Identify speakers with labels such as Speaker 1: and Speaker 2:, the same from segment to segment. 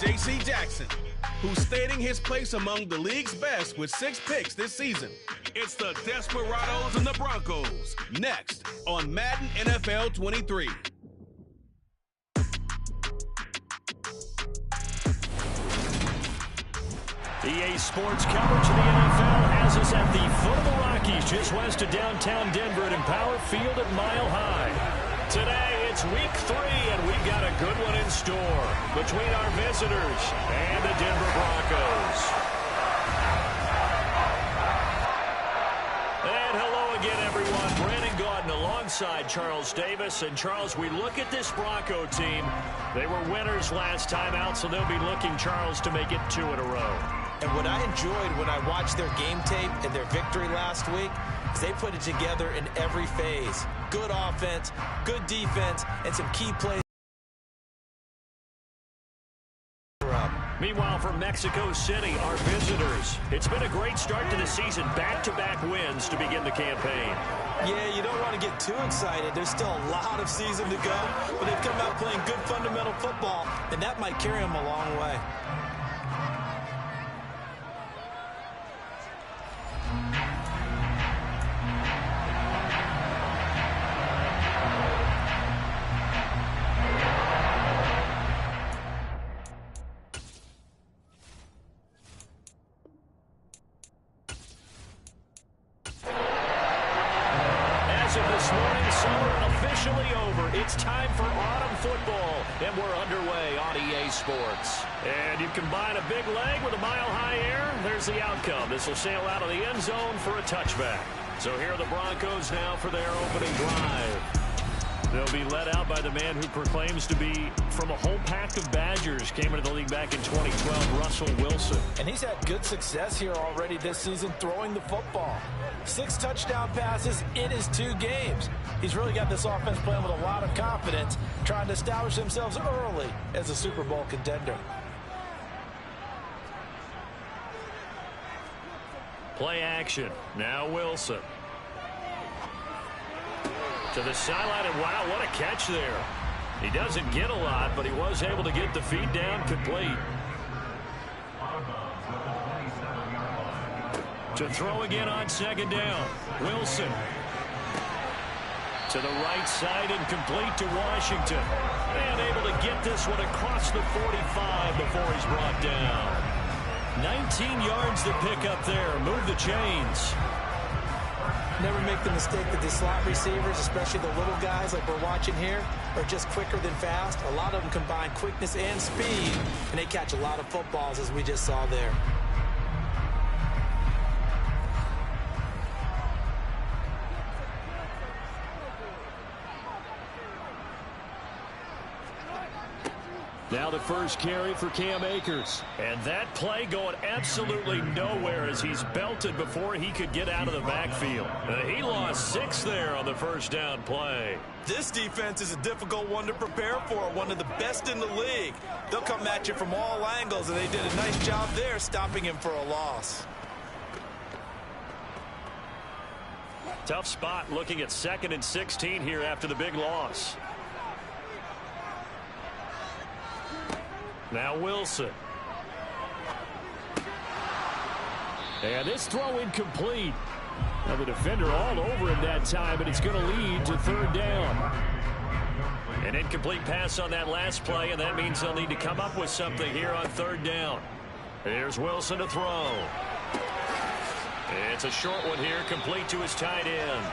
Speaker 1: J.C. Jackson, who's stating his place among the league's best with 6 picks this season. It's the Desperados and the Broncos, next on Madden NFL 23.
Speaker 2: EA Sports coverage of the NFL has us at the foot of the Rockies, just west of downtown Denver at Empower Field at Mile High. Today, it's week 3, and we've got a good one in store between our visitors and the Denver Broncos. And hello again, everyone. Brandon Gaudin alongside Charles Davis. And Charles, we look at this Bronco team. They were winners last time out, so they'll be looking, Charles, to make it 2 in a row.
Speaker 3: And what I enjoyed when I watched their game tape and their victory last week is they put it together in every phase. Good offense, good defense, and some key plays.
Speaker 2: Meanwhile, from Mexico City, our visitors, it's been a great start to the season. Back-to-back wins to begin the campaign.
Speaker 3: Yeah, you don't want to get too excited. There's still a lot of season to go, but they've come out playing good fundamental football, and that might carry them a long way.
Speaker 2: It's time for autumn football, and we're underway on EA Sports. And you combine a big leg with a mile-high air, there's the outcome. This will sail out of the end zone for a touchback. So here are the Broncos now for their opening drive. They'll be led out by the man who proclaims to be from a whole pack of Badgers. Came into the league back in 2012, Russell Wilson.
Speaker 3: And he's had good success here already this season throwing the football. 6 touchdown passes in his 2 games. He's really got this offense playing with a lot of confidence, trying to establish themselves early as a Super Bowl contender.
Speaker 2: Play action. Now Wilson. To the sideline, and wow, what a catch there. He doesn't get a lot, but he was able to get the feed down complete. To throw again on 2nd down. Wilson. To the right side and complete to Washington. And able to get this one across the 45 before he's brought down. 19 yards to pick up there. Move the chains.
Speaker 3: Never make the mistake that the slot receivers, especially the little guys like we're watching here, are just quicker than fast. A lot of them combine quickness and speed, and they catch a lot of footballs, as we just saw there.
Speaker 2: Now the first carry for Cam Akers. And that play going absolutely nowhere as he's belted before he could get out of the backfield. He lost 6 there on the first down play.
Speaker 3: This defense is a difficult one to prepare for, one of the best in the league. They'll come at you from all angles, and they did a nice job there stopping him for a loss.
Speaker 2: Tough spot looking at 2nd and 16 here after the big loss. Now Wilson. And this throw incomplete. Now the defender all over him that time, but it's going to lead to 3rd down. An incomplete pass on that last play, and that means they'll need to come up with something here on 3rd down. Here's Wilson to throw. It's a short one here, complete to his tight end.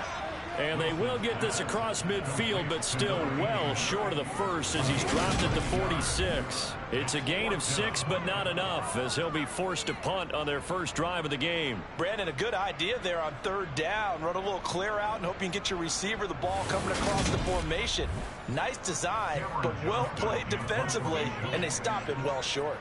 Speaker 2: And they will get this across midfield, but still well short of the first as he's dropped at the 46. It's a gain of 6, but not enough, as he'll be forced to punt on their first drive of the game.
Speaker 3: Brandon, a good idea there on 3rd down. Run a little clear out and hope you can get your receiver the ball coming across the formation. Nice design, but well played defensively, and they stop him well short.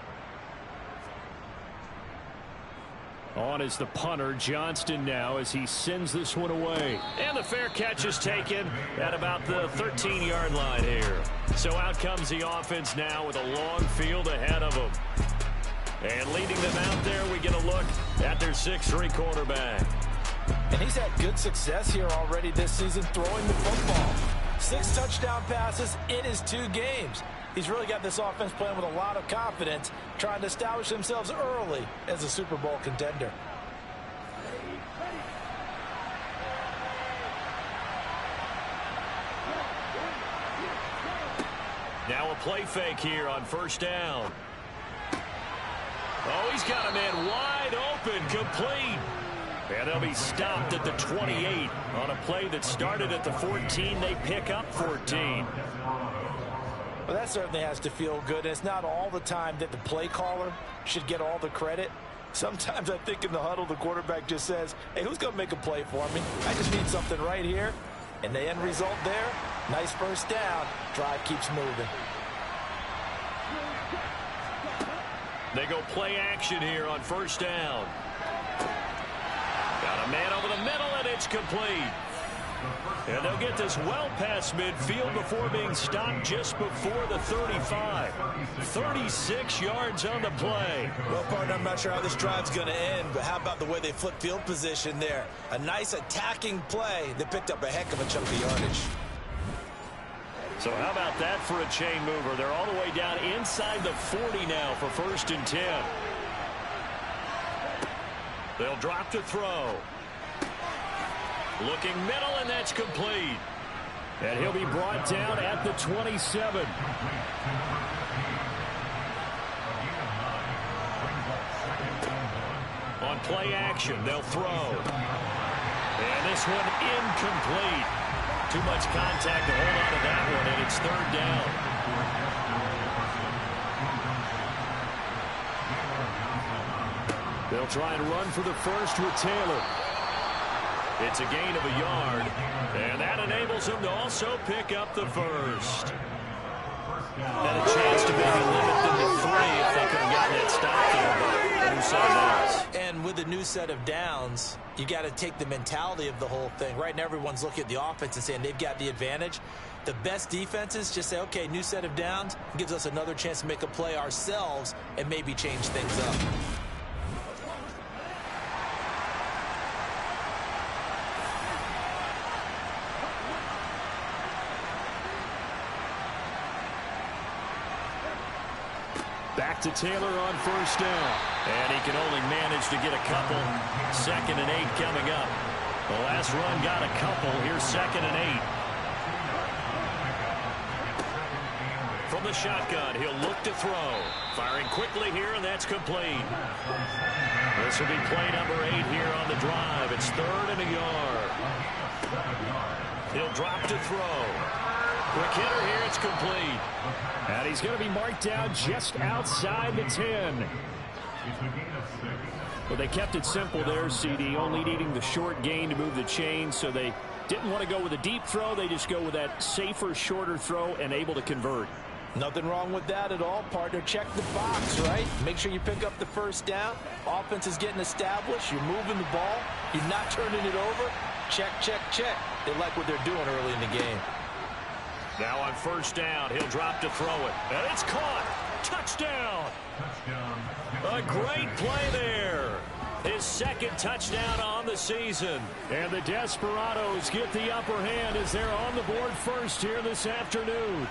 Speaker 2: On is the punter, Johnston, now as he sends this one away. And the fair catch is taken at about the 13-yard line here. So out comes the offense now with a long field ahead of them. And leading them out there, we get a look at their 6'3" quarterback.
Speaker 3: And he's had good success here already this season throwing the football. 6 touchdown passes in his 2 games. He's really got this offense playing with a lot of confidence, trying to establish themselves early as a Super Bowl contender.
Speaker 2: Now a play fake here on first down. Oh, he's got a man wide open, complete. And they'll be stopped at the 28 on a play that started at the 14. They pick up 14.
Speaker 3: Well, that certainly has to feel good. It's not all the time that the play caller should get all the credit. Sometimes I think in the huddle, the quarterback just says, hey, who's going to make a play for me? I just need something right here. And the end result there, nice first down. Drive keeps moving.
Speaker 2: They go play action here on first down. Got a man over the middle, and it's complete. And they'll get this well past midfield before being stopped just before the 35. 36 yards on the play.
Speaker 3: Well, partner, I'm not sure how this drive's going to end, but how about the way they flip field position there? A nice attacking play. They picked up a heck of a chunk of yardage.
Speaker 2: So how about that for a chain mover? They're all the way down inside the 40 now for 1st and 10. They'll drop to throw. Looking middle, and that's complete. And he'll be brought down at the 27. On play action, they'll throw. And this one incomplete. Too much contact to hold on to that one, and it's 3rd down. They'll try and run for the first with Taylor. It's a gain of a yard, and that enables him to also pick up the first. Had a chance to maybe limit them to 3 if they could have gotten that stop there, but new set of downs.
Speaker 3: And with a new set of downs, you got to take the mentality of the whole thing. Right now, everyone's looking at the offense and saying they've got the advantage. The best defenses just say, okay, new set of downs gives us another chance to make a play ourselves and maybe change things up.
Speaker 2: Back to Taylor on first down. And he can only manage to get a couple. 2nd and 8 coming up. The last run got a couple. Here's 2nd and 8. From the shotgun, he'll look to throw. Firing quickly here, and that's complete. This will be play number 8 here on the drive. It's 3rd and a yard. He'll drop to throw. Quick hitter here, it's complete. And he's going to be marked down just outside the 10. Well, they kept it simple there, CD, only needing the short gain to move the chain, so they didn't want to go with a deep throw. They just go with that safer, shorter throw and able to convert.
Speaker 3: Nothing wrong with that at all, partner. Check the box, right? Make sure you pick up the first down. Offense is getting established. You're moving the ball. You're not turning it over. Check, check, check. They like what they're doing early in the game.
Speaker 2: Now on first down, he'll drop to throw it. And it's caught. Touchdown. A great play there. His 2nd touchdown on the season. And the Desperados get the upper hand as they're on the board first here this afternoon.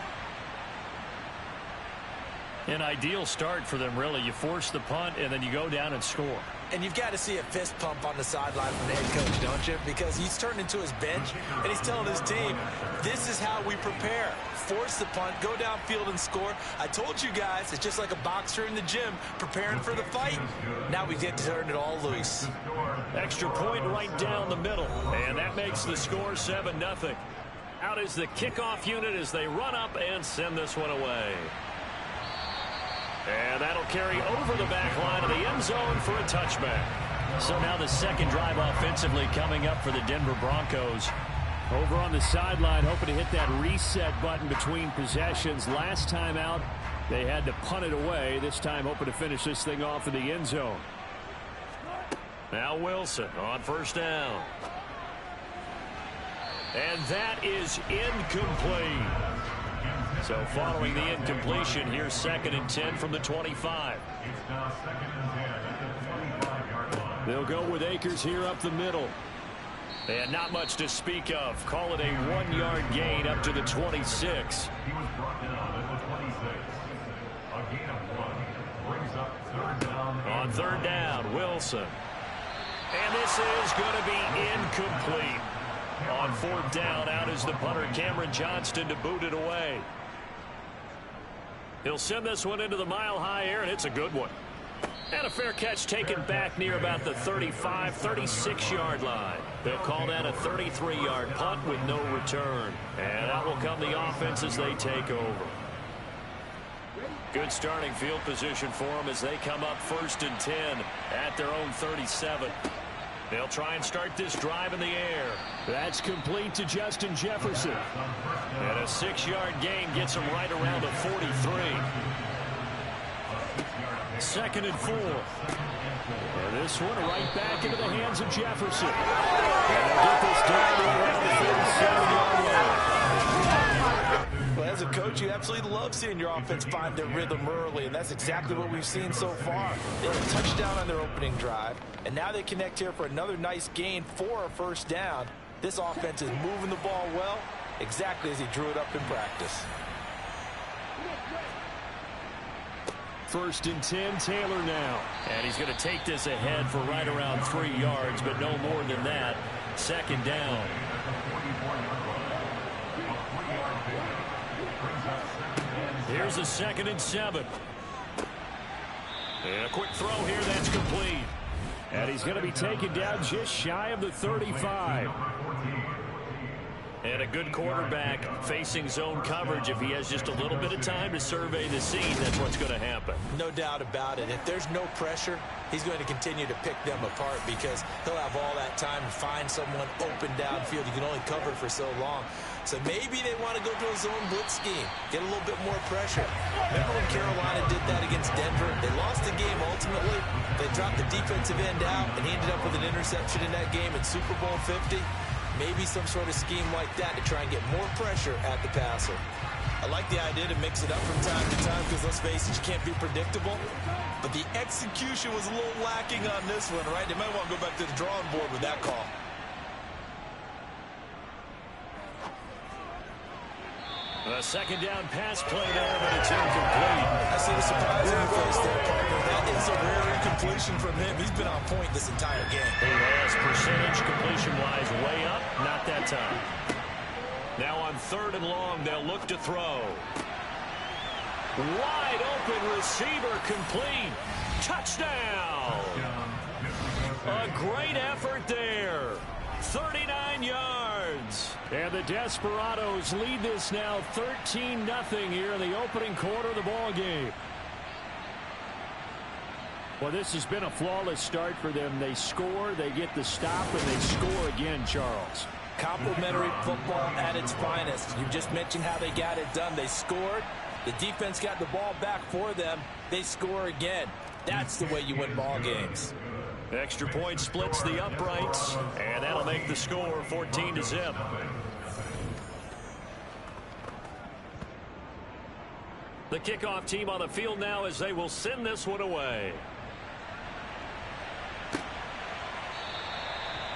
Speaker 2: An ideal start for them, really. You force the punt, and then you go down and score.
Speaker 3: And you've got to see a fist pump on the sideline from the head coach, don't you? Because he's turned into his bench, and he's telling his team, this is how we prepare. Force the punt, go downfield and score. I told you guys, it's just like a boxer in the gym preparing for the fight. Now we get to turn it all loose.
Speaker 2: Extra point right down the middle, and that makes the score 7-0. Out is the kickoff unit as they run up and send this one away. And that'll carry over the back line of the end zone for a touchback. So now the 2nd drive offensively coming up for the Denver Broncos. Over on the sideline, hoping to hit that reset button between possessions. Last time out, they had to punt it away. This time hoping to finish this thing off in the end zone. Now Wilson on first down. And that is incomplete. So following the incompletion, here's 2nd and 10 from the 25. They'll go with Akers here up the middle. And not much to speak of. Call it a 1-yard gain up to the 26. On third down, Wilson. And this is going to be incomplete. On fourth down, out is the punter, Cameron Johnston, to boot it away. He'll send this one into the mile-high air, and it's a good one. And a fair catch taken back near about the 35, 36-yard line. They'll call that a 33-yard punt with no return. And out will come the offense as they take over. Good starting field position for them as they come up 1st and 10 at their own 37. They'll try and start this drive in the air. That's complete to Justin Jefferson. And a 6-yard gain gets him right around the 43. 2nd and 4. And this one right back into the hands of Jefferson. And they'll get this down around the 47-yard line.
Speaker 3: Well, as a coach, you absolutely love seeing your offense find their rhythm early, and that's exactly what we've seen so far. They had a touchdown on their opening drive, and now they connect here for another nice gain for a 1st down. This offense is moving the ball well, exactly as he drew it up in practice.
Speaker 2: 1st and 10, Taylor now. And he's going to take this ahead for right around 3 yards, but no more than that. 2nd down. Here's a 2nd and 7. And a quick throw here, that's complete. And he's going to be taken down just shy of the 35. And a good quarterback facing zone coverage. If he has just a little bit of time to survey the scene, that's what's going to happen.
Speaker 3: No doubt about it. If there's no pressure, he's going to continue to pick them apart because he'll have all that time to find someone open downfield. You can only cover for so long. So maybe they want to go to a zone blitz scheme, get a little bit more pressure. Remember when Carolina did that against Denver? They lost the game ultimately. They dropped the defensive end out, and he ended up with an interception in that game in Super Bowl 50. Maybe some sort of scheme like that to try and get more pressure at the passer. I like the idea to mix it up from time to time because, let's face it, you can't be predictable. But the execution was a little lacking on this one, right? They might want to go back to the drawing board with that call.
Speaker 2: A 2nd down pass play there, but it's incomplete.
Speaker 3: I see the surprise in your face there, partner. That is a rare incompletion from him. He's been on point this entire game.
Speaker 2: He has percentage completion-wise way up. Not that time. Now on 3rd and long, they'll look to throw. Wide open receiver complete. Touchdown. A great effort there. 39 yards. And the Desperados lead this now 13-0 here in the opening quarter of the ball game. Well, this has been a flawless start for them. They score, they get the stop, and they score again, Charles.
Speaker 3: Complimentary football at its finest. You just mentioned how they got it done. They scored. The defense got the ball back for them. They score again. That's the way you win ball games.
Speaker 2: Extra point splits the uprights, and that'll make the score 14-0. The kickoff team on the field now as they will send this one away.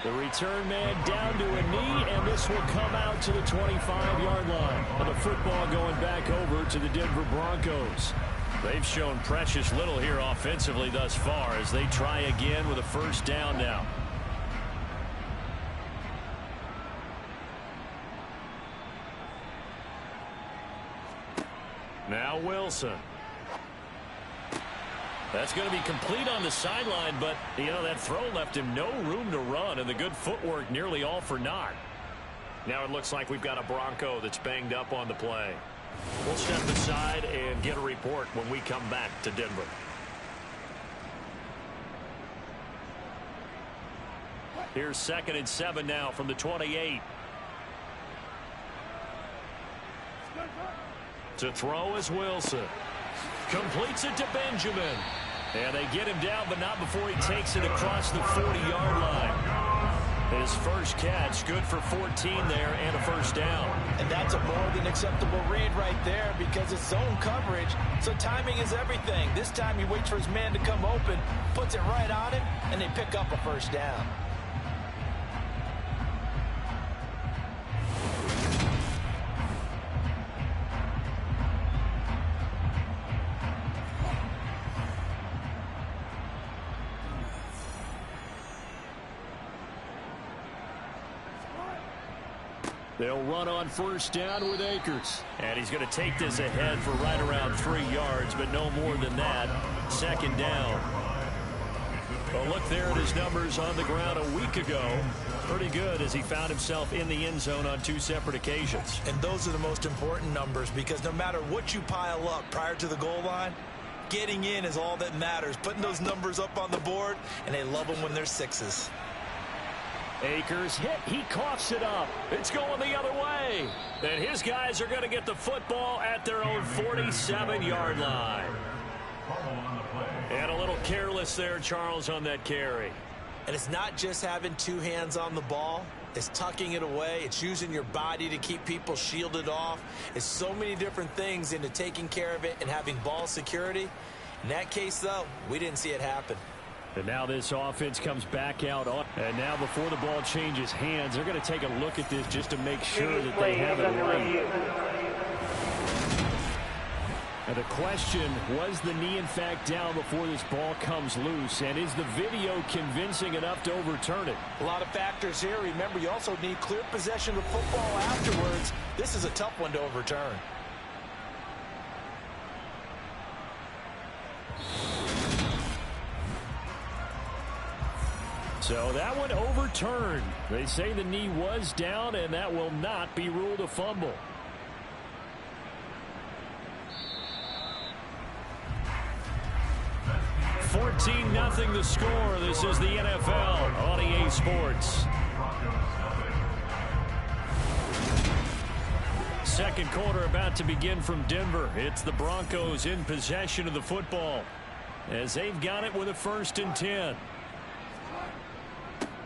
Speaker 2: The return man down to a knee, and this will come out to the 25-yard line. And the football going back over to the Denver Broncos. They've shown precious little here offensively thus far as they try again with a 1st down now. Now Wilson. That's going to be complete on the sideline, but, you know, that throw left him no room to run, and the good footwork nearly all for naught. Now it looks like we've got a Bronco that's banged up on the play. We'll step aside and get a report when we come back to Denver. Here's 2nd and 7 now from the 28. To throw is Wilson. Completes it to Benjamin. And they get him down, but not before he takes it across the 40-yard line. His first catch, good for 14 there and a 1st down.
Speaker 3: And that's a more than acceptable read right there because it's zone coverage, so timing is everything. This time he waits for his man to come open, puts it right on him, and they pick up a 1st down.
Speaker 2: They'll run on first down with Akers. And he's going to take this ahead for right around 3 yards, but no more than that. Second down. Well, look there at his numbers on the ground a week ago. Pretty good as he found himself in the end zone on 2 separate occasions.
Speaker 3: And those are the most important numbers, because no matter what you pile up prior to the goal line, getting in is all that matters. Putting those numbers up on the board, and they love them when they're 6s.
Speaker 2: Akers hit. He coughs it up. It's going the other way. And his guys are going to get the football at their own 47-yard line. And a little careless there, Charles, on that carry.
Speaker 3: And it's not just having 2 hands on the ball. It's tucking it away. It's using your body to keep people shielded off. It's so many different things into taking care of it and having ball security. In that case, though, we didn't see it happen.
Speaker 2: And now this offense comes back out. And now before the ball changes hands, they're going to take a look at this just to make sure that they have it right. And the question, was the knee in fact down before this ball comes loose? And is the video convincing enough to overturn it?
Speaker 3: A lot of factors here. Remember, you also need clear possession of football afterwards. This is a tough one to overturn.
Speaker 2: So that one overturned. They say the knee was down, and that will not be ruled a fumble. $14-0 the score. This is the NFL on EA Sports. Second quarter about to begin from Denver. It's the Broncos in possession of the football as they've got it with a 1st and 10.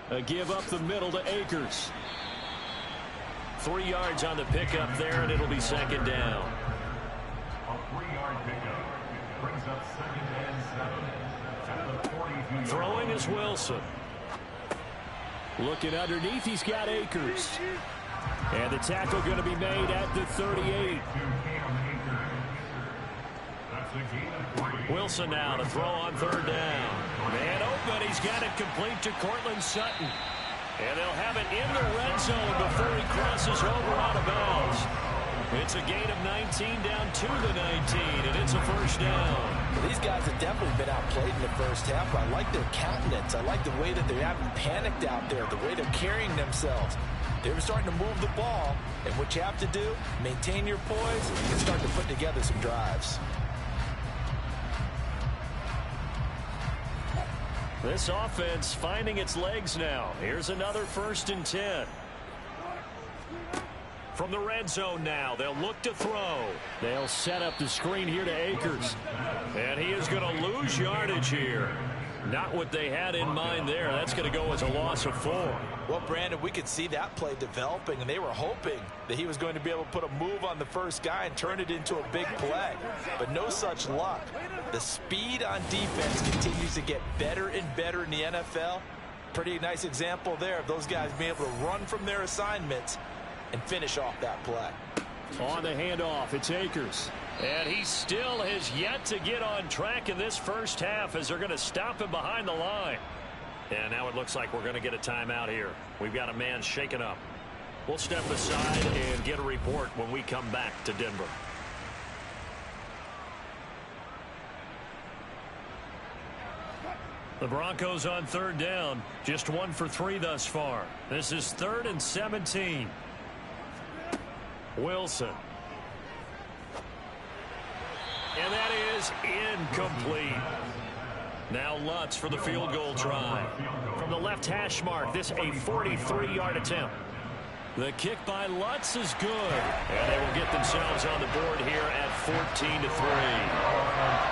Speaker 2: A give up the middle to Akers. 3 yards on the pickup there, and it'll be second down.
Speaker 4: A 3-yard pickup brings up 2nd and 7 at the 42-yard.
Speaker 2: Throwing is Wilson. Looking underneath, he's got Akers. And the tackle going to be made at the 38. Wilson now to throw on 3rd down. Man open, he's got it complete to Cortland Sutton. And they'll have it in the red zone before he crosses over out of bounds. It's a gain of 19 down to the 19, and it's a 1st down.
Speaker 3: Well, these guys have definitely been outplayed in the first half. I like their countenance. I like the way that they haven't panicked out there, the way they're carrying themselves. They're starting to move the ball, and what you have to do, maintain your poise and start to put together some drives.
Speaker 2: This offense finding its legs now. Here's another 1st and 10. From the red zone now, they'll look to throw. They'll set up the screen here to Akers. And he is going to lose yardage here. Not what they had in mind there. That's going to go as a loss of 4.
Speaker 3: Well, Brandon, we could see that play developing, and they were hoping that he was going to be able to put a move on the first guy and turn it into a big play. But no such luck. The speed on defense continues to get better and better in the NFL. Pretty nice example there of those guys being able to run from their assignments and finish off that play.
Speaker 2: On the handoff, it's Akers. And he still has yet to get on track in this first half as they're going to stop him behind the line. And now it looks like we're going to get a timeout here. We've got a man shaken up. We'll step aside and get a report when we come back to Denver. The Broncos on 3rd down. Just 1 for 3 thus far. This is 3rd and 17. Wilson. And that is incomplete. Now Lutz for the field goal try. From the left hash mark, this a 43-yard attempt. The kick by Lutz is good. And they will get themselves on the board here at 14-3.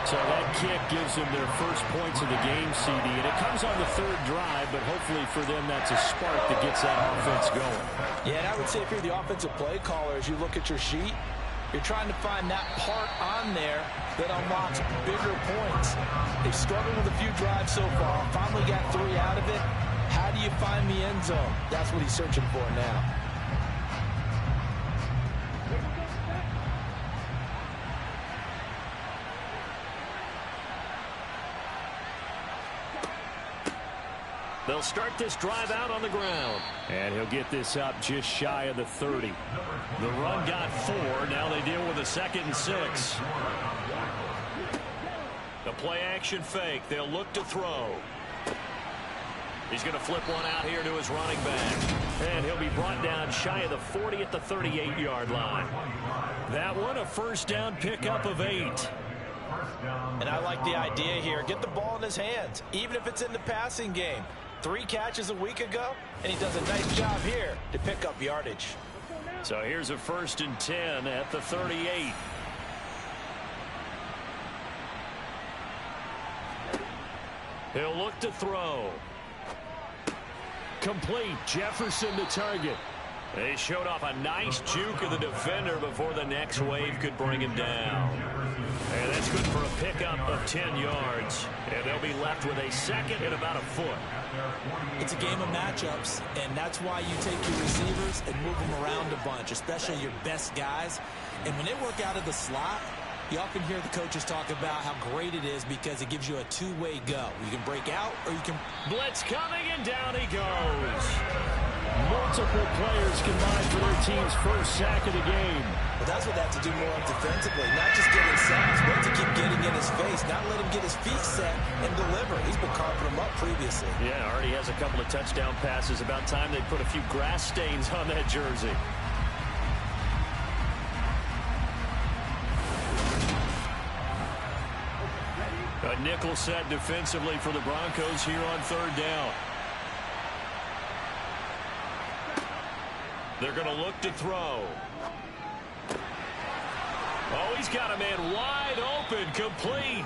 Speaker 2: So that kick gives them their first points of the game, CD. And it comes on the 3rd drive, but hopefully for them that's a spark that gets that offense going.
Speaker 3: Yeah, and I would say if you're the offensive play caller, as you look at your sheet, you're trying to find that part on there that unlocks bigger points. They've struggled with a few drives so far. Finally got 3 out of it. How do you find the end zone? That's what he's searching for now.
Speaker 2: They'll start this drive out on the ground. And he'll get this up just shy of the 30. The run got 4. Now they deal with a 2nd and 6. The play action fake. They'll look to throw. He's going to flip one out here to his running back. And he'll be brought down shy of the 40 at the 38-yard line. That one, a first down pickup of 8.
Speaker 3: And I like the idea here. Get the ball in his hands, even if it's in the passing game. 3 catches a week ago, and he does a nice job here to pick up yardage.
Speaker 2: So here's a 1st and 10 at the 38. He'll look to throw. Complete. Jefferson the target. They showed off a nice juke of the defender before the next wave could bring him down. And that's good for a pickup of 10 yards. And they'll be left with a 2nd and about a foot.
Speaker 5: It's a game of matchups, and that's why you take your receivers and move them around a bunch, especially your best guys. And when they work out of the slot, you often hear the coaches talk about how great it is because it gives you a two-way go. You can break out or you can...
Speaker 2: Blitz coming, and down he goes. Multiple players combined for their team's first sack of the game.
Speaker 5: But that's what they have to do more of defensively, not just getting sacks, but to keep getting in his face, not let him get his feet set and deliver. He's been carving them up previously.
Speaker 2: Yeah, already has a couple of touchdown passes. About time they put a few grass stains on that jersey. A nickel set defensively for the Broncos here on 3rd down. They're going to look to throw. Oh, he's got a man wide open, complete.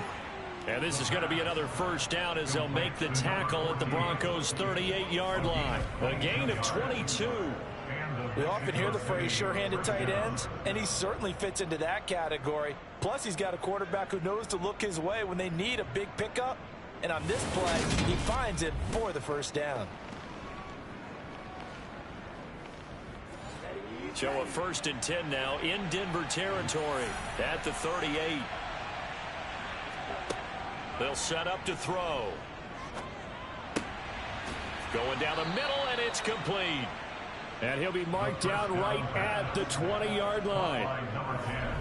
Speaker 2: And this is going to be another first down as they'll make the tackle at the Broncos' 38-yard line. A gain of 22.
Speaker 3: We often hear the phrase sure-handed tight ends, and he certainly fits into that category. Plus, he's got a quarterback who knows to look his way when they need a big pickup. And on this play, he finds it for the first down.
Speaker 2: So a 1st and 10 now in Denver territory at the 38. They'll set up to throw. Going down the middle, and it's complete. And he'll be marked down right at the 20-yard line.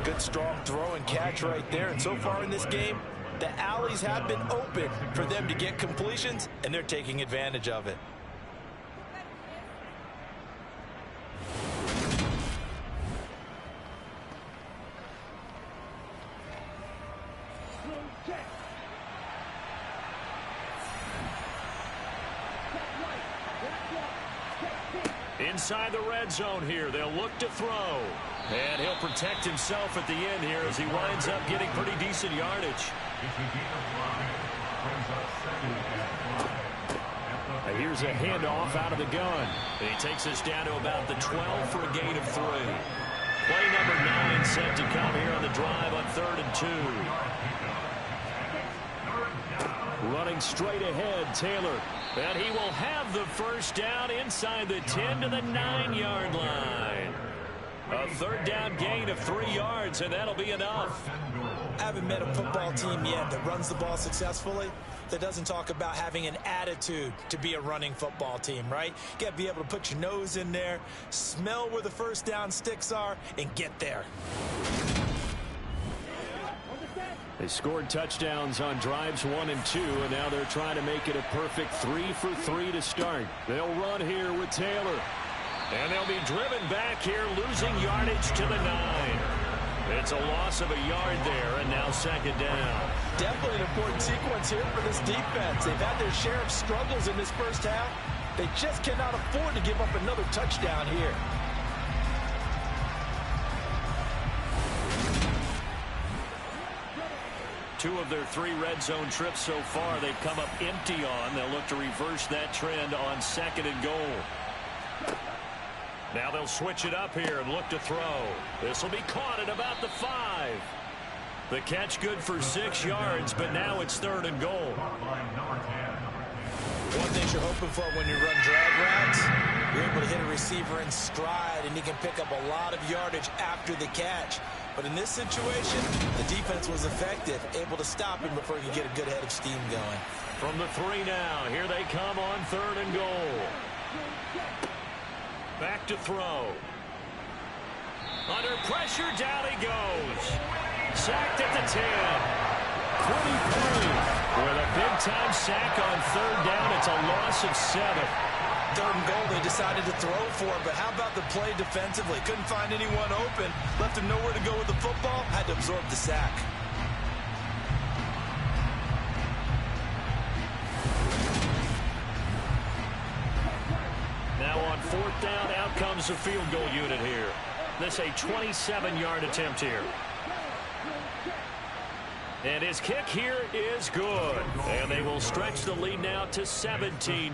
Speaker 3: Good strong throw and catch right there. And so far in this game, the alleys have been open for them to get completions, and they're taking advantage of it.
Speaker 2: Inside the red zone here, they'll look to throw. And he'll protect himself at the end here as he winds up getting pretty decent yardage. And here's a handoff out of the gun. And he takes us down to about the 12 for a gain of 3. Play number 9 set to come here on the drive on 3rd and 2. Running straight ahead, Taylor. And he will have the first down inside the 10 to the 9-yard line. A 3rd down gain of 3 yards, and that'll be enough.
Speaker 5: I haven't met a football team yet that runs the ball successfully that doesn't talk about having an attitude to be a running football team, right? You got to be able to put your nose in there, smell where the first down sticks are, and get there.
Speaker 2: They scored touchdowns on drives 1 and 2, and now they're trying to make it a perfect 3 for 3 to start. They'll run here with Taylor. And they'll be driven back here, losing yardage to the 9. It's a loss of a yard there, and now 2nd down.
Speaker 3: Definitely an important sequence here for this defense. They've had their share of struggles in this first half. They just cannot afford to give up another touchdown here.
Speaker 2: Two of their 3 red zone trips so far they've come up empty on. They'll look to reverse that trend on 2nd and goal. Now they'll switch it up here and look to throw. This will be caught at about the 5. The catch good for 6 yards, but now it's 3rd and goal.
Speaker 5: One thing you're hoping for when you run drag routes, you're able to hit a receiver in stride, and he can pick up a lot of yardage after the catch. But in this situation, the defense was effective, able to stop him before he could get a good head of steam going.
Speaker 2: From the 3 now. Here they come on 3rd and goal. Back to throw. Under pressure, down he goes. Sacked at the 10. 23. With a big-time sack on 3rd down, it's a loss of 7.
Speaker 5: 3rd and goal, they decided to throw for it, but how about the play defensively? Couldn't find anyone open. Left him nowhere to go with the football. Had to absorb the sack.
Speaker 2: Now on 4th down, out comes the field goal unit here. This a 27-yard attempt here. And his kick here is good. And they will stretch the lead now to 17-3.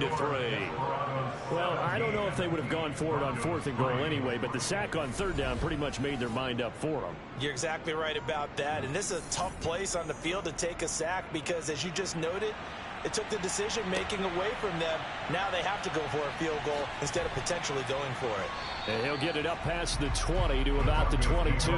Speaker 6: Well, I don't know if they would have gone for it on 4th and goal anyway, but the sack on 3rd down pretty much made their mind up for them.
Speaker 5: You're exactly right about that. And this is a tough place on the field to take a sack because, as you just noted, it took the decision-making away from them. Now they have to go for a field goal instead of potentially going for it.
Speaker 6: And he'll get it up past the 20 to about the 22.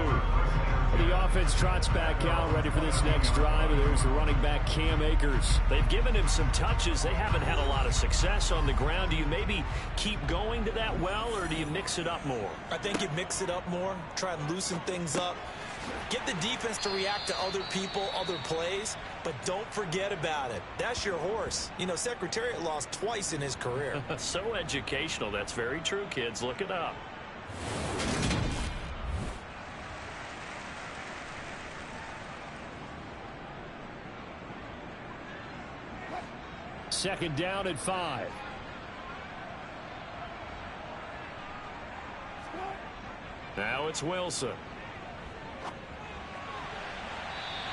Speaker 6: The offense trots back out, ready for this next drive. And there's the running back, Cam Akers.
Speaker 2: They've given him some touches. They haven't had a lot of success on the ground. Do you maybe keep going to that well, or do you mix it up more?
Speaker 5: I think you mix it up more, try and loosen things up. Get the defense to react to other people, other plays, but don't forget about it. That's your horse. You know, Secretariat lost twice in his career.
Speaker 2: So educational. That's very true, kids. Look it up.
Speaker 6: Second down at 5.
Speaker 2: Now it's Wilson.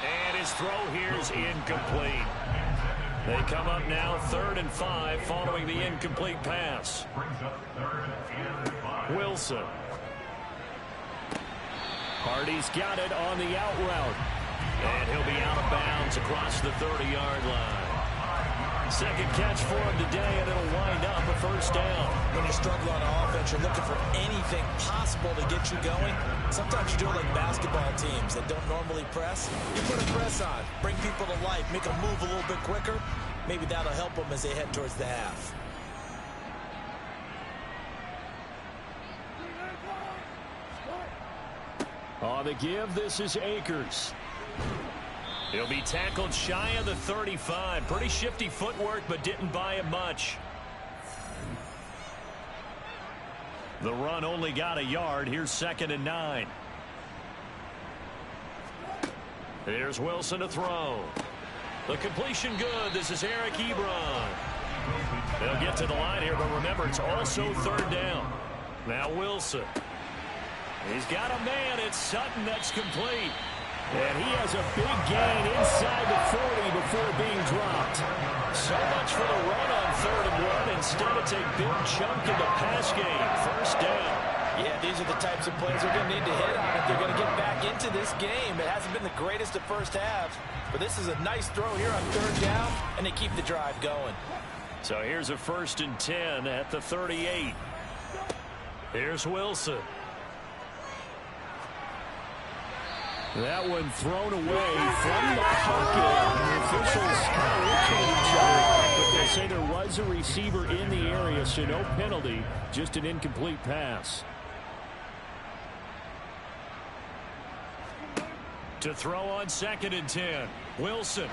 Speaker 2: And his throw here is incomplete. They come up now 3rd and 5 following the incomplete pass. Wilson.
Speaker 6: Hardy's got it on the out route.
Speaker 2: And he'll be out of bounds across the 30-yard line. Second catch for him today, and it'll wind up a 1st down.
Speaker 5: When you struggle on offense, you're looking for anything possible to get you going. Sometimes you do it like basketball teams that don't normally press. You put a press on, bring people to life, make them move a little bit quicker. Maybe that'll help them as they head towards the half.
Speaker 6: On the give, this is Akers.
Speaker 2: He'll be tackled shy of the 35. Pretty shifty footwork, but didn't buy him much. The run only got a yard. Here's 2nd and 9. Here's Wilson to throw. The completion good. This is Eric Ebron. They'll get to the line here, but remember, it's also 3rd down. Now Wilson. He's got a man. It's Sutton that's complete.
Speaker 6: And he has a big gain inside the 40 before being dropped.
Speaker 2: So much for the run on 3rd and 1. Instead, it's a big chunk in the pass game. 1st down.
Speaker 5: Yeah, these are the types of plays they're going to need to hit on if they're going to get back into this game. It hasn't been the greatest of first halves, but this is a nice throw here on 3rd down, and they keep the drive going.
Speaker 2: So here's a 1st and 10 at the 38. Here's Wilson.
Speaker 6: That one thrown away from the pocket. The officials kind of looking at each other, but they say there was a receiver in the area, so no penalty, just an incomplete pass.
Speaker 2: To throw on 2nd and 10. Wilson.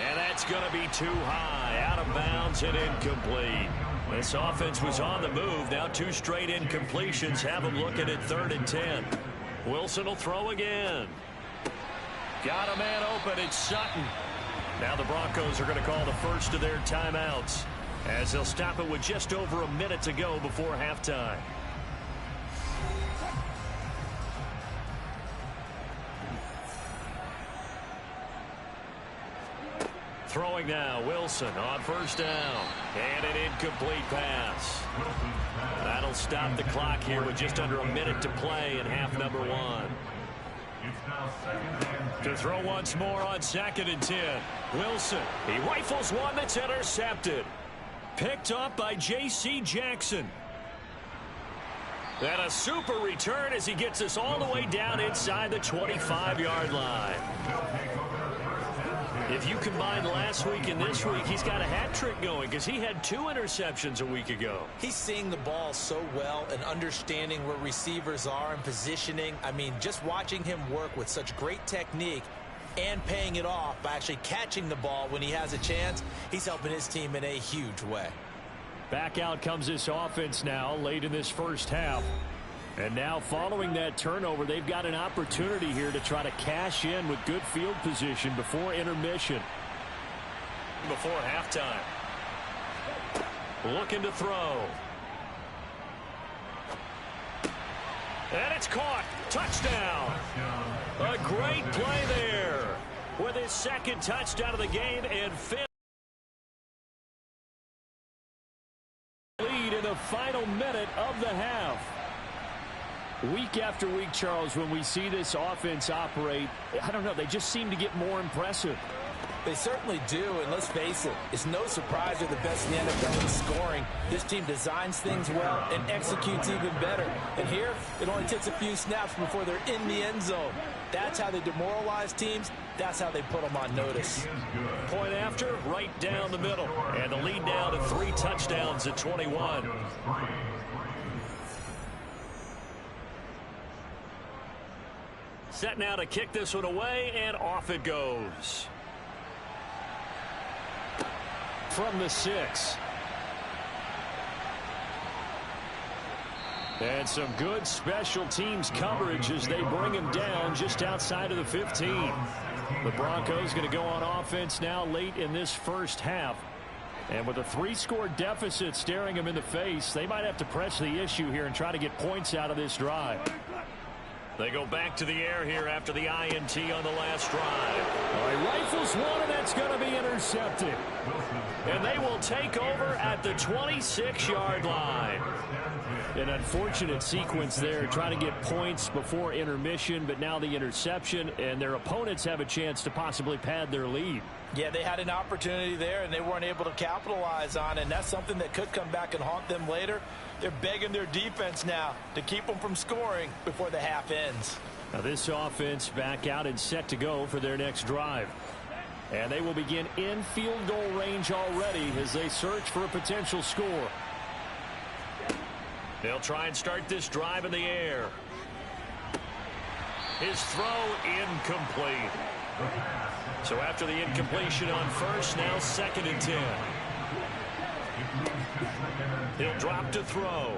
Speaker 2: And that's going to be too high. Out of bounds and incomplete. This offense was on the move. Now 2 straight incompletions have them looking at 3rd and 10. Wilson will throw again. Got a man open. It's Sutton. Now the Broncos are going to call the first of their timeouts, as they'll stop it with just over a minute to go before halftime. Throwing now, Wilson on 1st down. And an incomplete pass. That'll stop the clock here with just under a minute to play in half number 1. To throw once more on 2nd and 10. Wilson, he rifles one that's intercepted. Picked up by J.C. Jackson. And a super return as he gets us all the way down inside the 25-yard line. If you combine last week and this week, he's got a hat trick going because he had 2 interceptions a week ago.
Speaker 5: He's seeing the ball so well and understanding where receivers are and positioning. I mean, just watching him work with such great technique and paying it off by actually catching the ball when he has a chance, he's helping his team in a huge way.
Speaker 6: Back out comes this offense now late in this first half. And now following that turnover, they've got an opportunity here to try to cash in with good field position before intermission.
Speaker 2: Before halftime. Looking to throw. And it's caught. Touchdown. A great play there with his second touchdown of the game and fifth lead in the final minute of the half. Week after week, Charles, when we see this offense operate, I don't know, they just seem to get more impressive.
Speaker 5: They certainly do, and let's face it, it's no surprise they're the best in the NFL in scoring. This team designs things well and executes even better. And here, it only takes a few snaps before they're in the end zone. That's how they demoralize teams. That's how they put them on notice.
Speaker 2: Point after, right down the middle. And the lead now to 3 touchdowns at 21. Set now to kick this one away, and off it goes. From the 6. And some good special teams coverage as they bring him down just outside of the 15. The Broncos going to go on offense now late in this first half. And with a 3-score deficit staring them in the face, they might have to press the issue here and try to get points out of this drive. They go back to the air here after the INT on the last drive. He rifles one, and that's going to be intercepted. And they will take over at the 26-yard line. An unfortunate sequence there, trying to get points before intermission, but now the interception, and their opponents have a chance to possibly pad their lead.
Speaker 5: Yeah, they had an opportunity there, and they weren't able to capitalize on it, and that's something that could come back and haunt them later. They're begging their defense now to keep them from scoring before the half ends.
Speaker 6: Now this offense back out and set to go for their next drive. And they will begin in field goal range already as they search for a potential score. They'll try and start this drive in the air. His throw incomplete. So after the incompletion on first, now 2nd and 10. He'll drop to throw.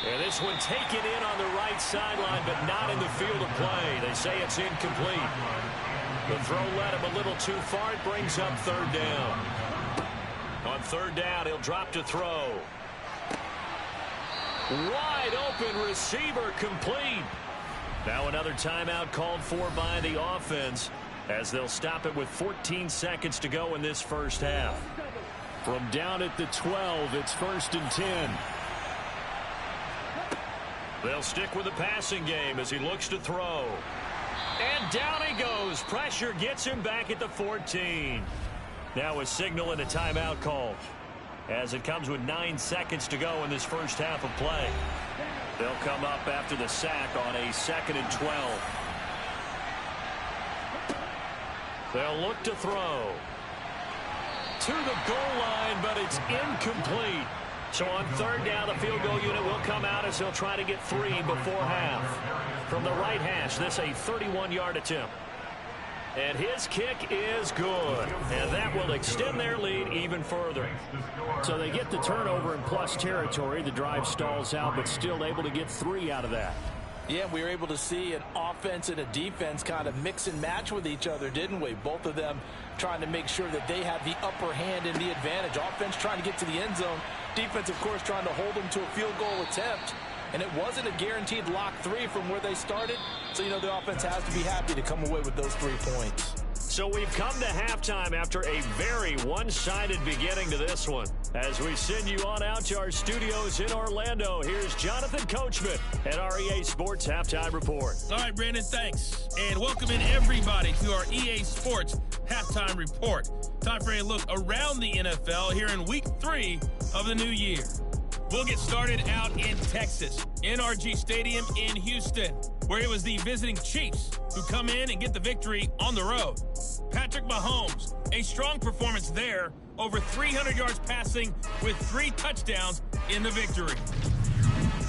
Speaker 6: And this one taken in on the right sideline, but not in the field of play. They say it's incomplete. The throw led him a little too far. It brings up 3rd down. On 3rd down, he'll drop to throw. Wide open receiver, complete. Now another timeout called for by the offense as they'll stop it with 14 seconds to go in this first half. From down at the 12, it's 1st and 10. They'll stick with the passing game as he looks to throw. And down he goes. Pressure gets him back at the 14. Now a signal and a timeout call as it comes with 9 seconds to go in this first half of play. They'll come up after the sack on a 2nd and 12. They'll look to throw. To the goal line, but it's incomplete. So on 3rd down, the field goal unit will come out as they'll try to get 3 before half. From the right hash, this a 31-yard attempt. And his kick is good. And that will extend their lead even further. So they get the turnover in plus territory. The drive stalls out, but still able to get 3 out of that.
Speaker 5: Yeah, we were able to see an offense and a defense kind of mix and match with each other, didn't we? Both of them trying to make sure that they have the upper hand and the advantage. Offense trying to get to the end zone. Defense, of course, trying to hold them to a field goal attempt. And it wasn't a guaranteed lock 3 from where they started. So, you know, the offense has to be happy to come away with those 3 points.
Speaker 2: So we've come to halftime after a very one-sided beginning to this one. As we send you on out to our studios in Orlando, here's Jonathan Coachman at our EA Sports Halftime Report.
Speaker 7: All right, Brandon, thanks. And welcome in everybody to our EA Sports Halftime Report. Time for a look around the NFL here in Week 3 of the new year. We'll get started out in Texas, NRG Stadium in Houston, where it was the visiting Chiefs who come in and get the victory on the road. Patrick Mahomes, a strong performance there, over 300 yards passing with 3 touchdowns in the victory.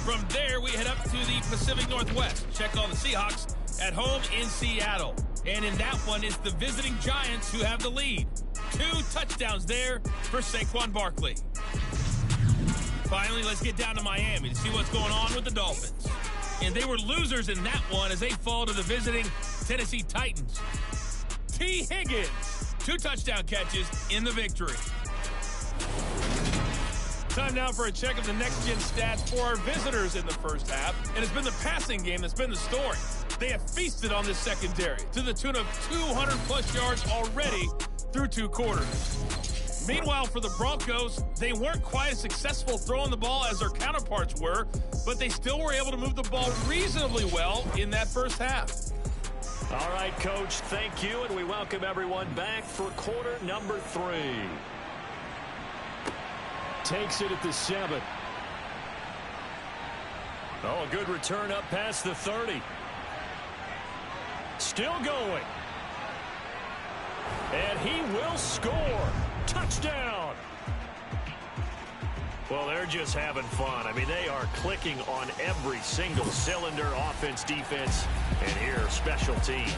Speaker 7: From there, we head up to the Pacific Northwest. Check on the Seahawks at home in Seattle. And in that one, it's the visiting Giants who have the lead. 2 touchdowns there for Saquon Barkley. Finally, let's get down to Miami to see what's going on with the Dolphins. And they were losers in that one as they fall to the visiting Tennessee Titans. T. Higgins, 2 touchdown catches in the victory. Time now for a check of the next-gen stats for our visitors in the first half. And it's been the passing game that's been the story. They have feasted on this secondary to the tune of 200-plus yards already through 2 quarters. Meanwhile, for the Broncos, they weren't quite as successful throwing the ball as their counterparts were, but they still were able to move the ball reasonably well in that first half.
Speaker 2: All right, Coach, thank you, and we welcome everyone back for quarter number 3.
Speaker 6: Takes it at the 7.
Speaker 2: Oh, a good return up past the 30. Still going. And he will score. Touchdown. Well, they're just having fun. I mean, they are clicking on every single cylinder, offense, defense, and here, special teams.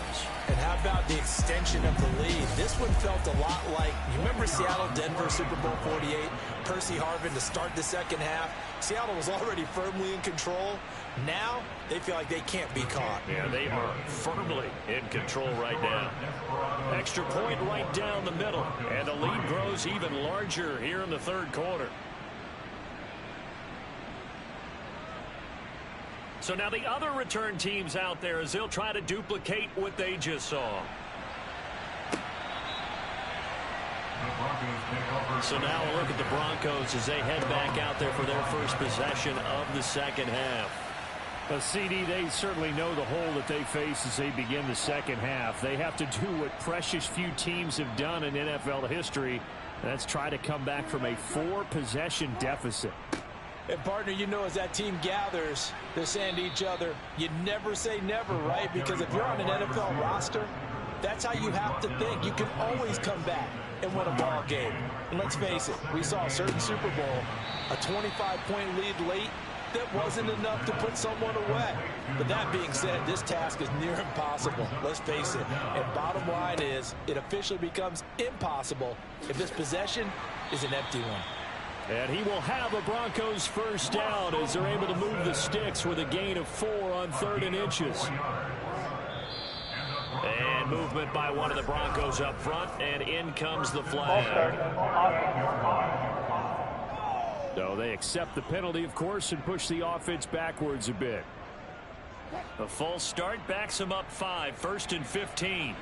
Speaker 5: And how about the extension of the lead? This one felt a lot like, you remember Seattle-Denver Super Bowl 48? Percy Harvin to start the second half. Seattle was already firmly in control. Now, they feel like they can't be caught.
Speaker 2: Yeah, they are firmly in control right now. Extra point right down the middle. And the lead grows even larger here in the third quarter. So now the other return teams out there as they'll try to duplicate what they just saw. So now a look at the Broncos as they head back out there for their first possession of the second half.
Speaker 6: CD, they certainly know the hole that they face as they begin the second half. They have to do what precious few teams have done in NFL history. That's try to come back from a 4-possession deficit.
Speaker 5: And, partner, you know, as that team gathers, they're saying to each other, you never say never, right? Because if you're on an NFL roster, that's how you have to think. You can always come back and win a ball game. And let's face it, we saw a certain Super Bowl, a 25-point lead late, that wasn't enough to put someone away. But that being said, this task is near impossible. Let's face it. And bottom line is, it officially becomes impossible if this possession is an empty one.
Speaker 6: And he will have a Broncos first down as they're able to move the sticks with a gain of 4 on 3rd and inches.
Speaker 2: And movement by one of the Broncos up front, and in comes the flag.
Speaker 6: So they accept the penalty, of course, and push the offense backwards a bit.
Speaker 2: A false start backs him up 5, 1st and 15.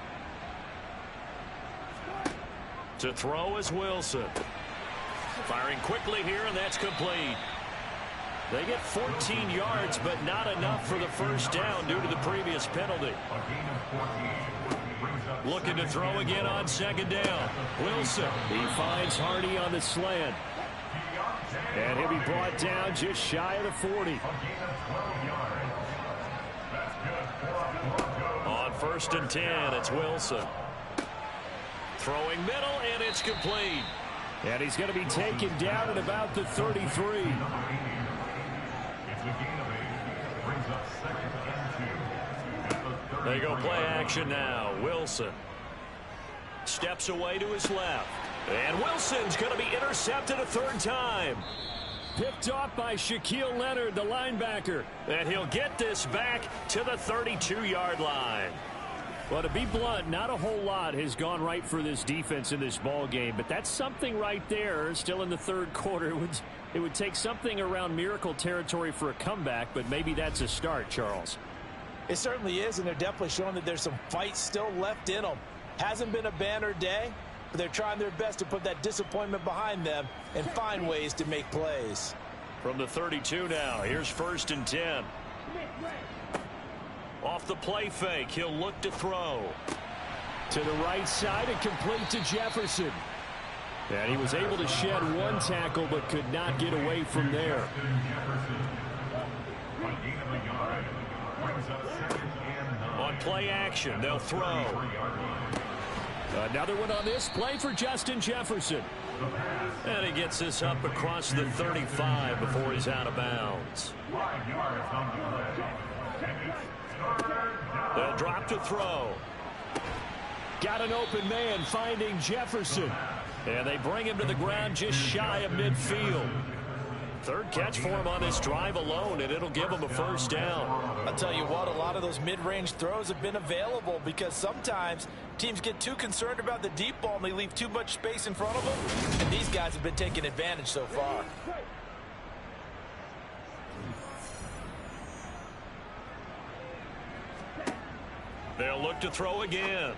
Speaker 2: To throw is Wilson. Firing quickly here, and that's complete. They get 14 yards, but not enough for the first down due to the previous penalty. Looking to throw again on second down. Wilson.
Speaker 6: He finds Hardy on the slant. And he'll be brought down just shy of the 40.
Speaker 2: On 1st and 10, it's Wilson. Throwing middle, and it's complete.
Speaker 6: And he's going to be taken down at about the 33.
Speaker 2: They go play action now. Wilson steps away to his left. And Wilson's going to be intercepted a 3rd time.
Speaker 6: Picked off by Shaquille Leonard, the linebacker.
Speaker 2: And he'll get this back to the 32-yard line.
Speaker 6: Well, to be blunt, not a whole lot has gone right for this defense in this ball game, but that's something right there. Still in the 3rd quarter. It would take something around miracle territory for a comeback, but maybe that's a start, Charles.
Speaker 5: It certainly is, and they're definitely showing that there's some fight still left in them. Hasn't been a banner day, but they're trying their best to put that disappointment behind them and find ways to make plays.
Speaker 2: From the 32 now, here's 1st and 10. Off the play fake, he'll look to throw.
Speaker 6: To the right side and complete to Jefferson. And he was able to shed 1 tackle but could not get away from there.
Speaker 4: the yard. Brings up 2nd and 9.
Speaker 2: On play action, they'll throw.
Speaker 6: Another one on this play for Justin Jefferson.
Speaker 2: And he gets this up across the 35 before he's out of bounds.
Speaker 4: 5 yards on the play. And it's 3rd down.
Speaker 2: They'll drop to throw.
Speaker 6: Got an open man finding Jefferson.
Speaker 2: And they bring him to the ground just shy of midfield. 3rd catch for him on this drive alone, and it'll give him a 1st down.
Speaker 3: I'll tell you what, a lot of those mid-range throws have been available because sometimes teams get too concerned about the deep ball and they leave too much space in front of them. And these guys have been taking advantage so far.
Speaker 2: They'll look to throw again.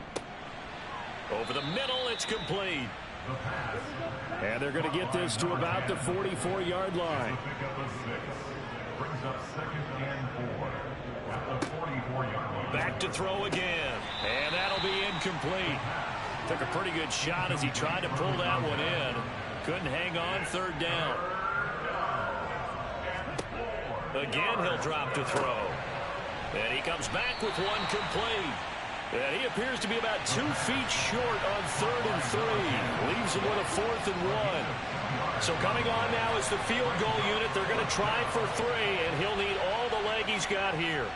Speaker 2: Over the middle, it's complete.
Speaker 6: And they're going to get this to about the 44-yard line.
Speaker 4: Brings up 2nd and 4 at the 44-yard line.
Speaker 2: Back to throw again. And that'll be incomplete. Took a pretty good shot as he tried to pull that one in. Couldn't hang on. 3rd down. Again, he'll drop to throw. And he comes back with one complete. And he appears to be about 2 feet short on 3rd and 3. Leaves him with a 4th and 1. So coming on now is the field goal unit. They're going to try for 3, and he'll need all the leg he's got here.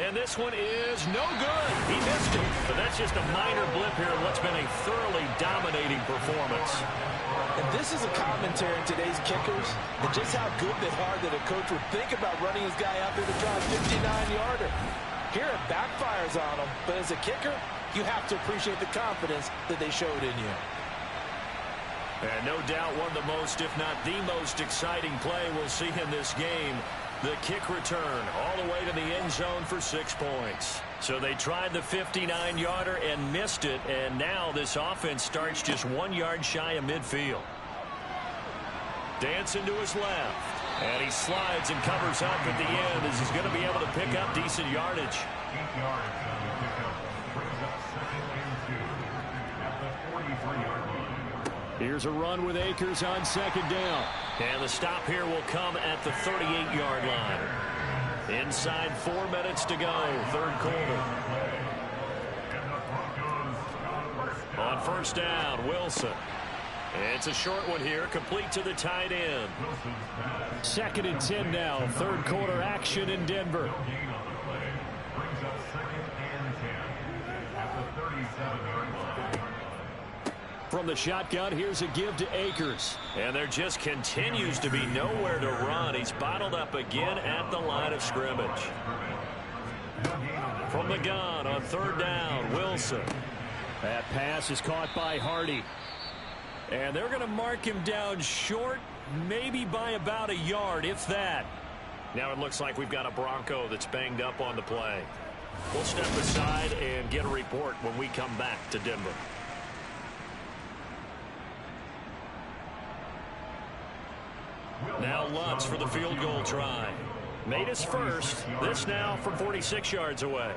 Speaker 2: And this one is no good. He missed it. But that's just a minor blip here in what's been a thoroughly dominating performance.
Speaker 3: And this is a commentary in today's kickers and just how good they are that a coach would think about running his guy out there to try a 59-yarder. Here it backfires on him, but as a kicker, you have to appreciate the confidence that they showed in you.
Speaker 2: And no doubt one of the most, if not the most exciting play we'll see in this game. The kick return all the way to the end zone for 6 points. So they tried the 59-yarder and missed it, and now this offense starts just 1 yard shy of midfield. Dancing to his left. And he slides and covers up at the end as he's going to be able to pick up decent yardage.
Speaker 4: 8 yards on the pickup. Brings up 2nd and 2 at the 43-yard line.
Speaker 6: Here's a run with Akers on 2nd down.
Speaker 2: And the stop here will come at the 38-yard line. Inside 4 minutes to go, 3rd quarter. On 1st down, Wilson. It's a short one here, complete to the tight end.
Speaker 6: 2nd and 10 now, 3rd quarter action in Denver.
Speaker 4: Brings up 2nd and 10 at the 37-yard line.
Speaker 6: From the shotgun, here's a give to Akers.
Speaker 2: And there just continues to be nowhere to run. He's bottled up again at the line of scrimmage. From the gun on 3rd down, Wilson.
Speaker 6: That pass is caught by Hardy.
Speaker 2: And they're going to mark him down short, maybe by about a yard, if that. Now it looks like we've got a Bronco that's banged up on the play. We'll step aside and get a report when we come back to Denver. Now Lutz for the field goal try. Made his first. This now from 46 yards away.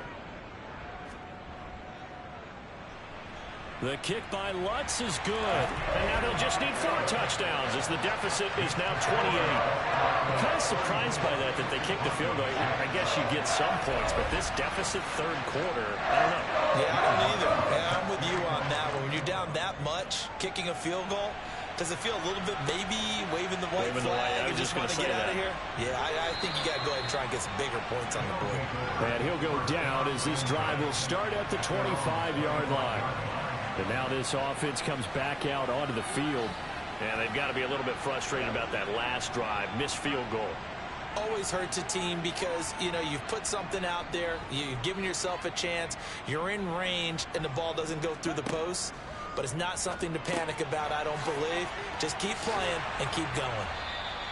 Speaker 6: The kick by Lutz is good.
Speaker 2: And now they'll just need 4 touchdowns as the deficit is now 28. I'm kind of surprised by that they kicked the field goal. I guess you get some points, but this deficit 3rd quarter, I don't know.
Speaker 3: Yeah, I don't either. Yeah, I'm with you on that one. When you're down that much, kicking a field goal, does it feel a little bit maybe waving the white flag and just want to get out of here? Yeah, I think you got to go ahead and try and get some bigger points on the board.
Speaker 6: And he'll go down as this drive will start at the 25-yard line. And now this offense comes back out onto the field.
Speaker 2: And they've got to be a little bit frustrated about that last drive, missed field goal.
Speaker 3: Always hurts a team because, you know, you've put something out there, you've given yourself a chance, you're in range, and the ball doesn't go through the post. But it's not something to panic about, I don't believe. Just keep playing and keep going.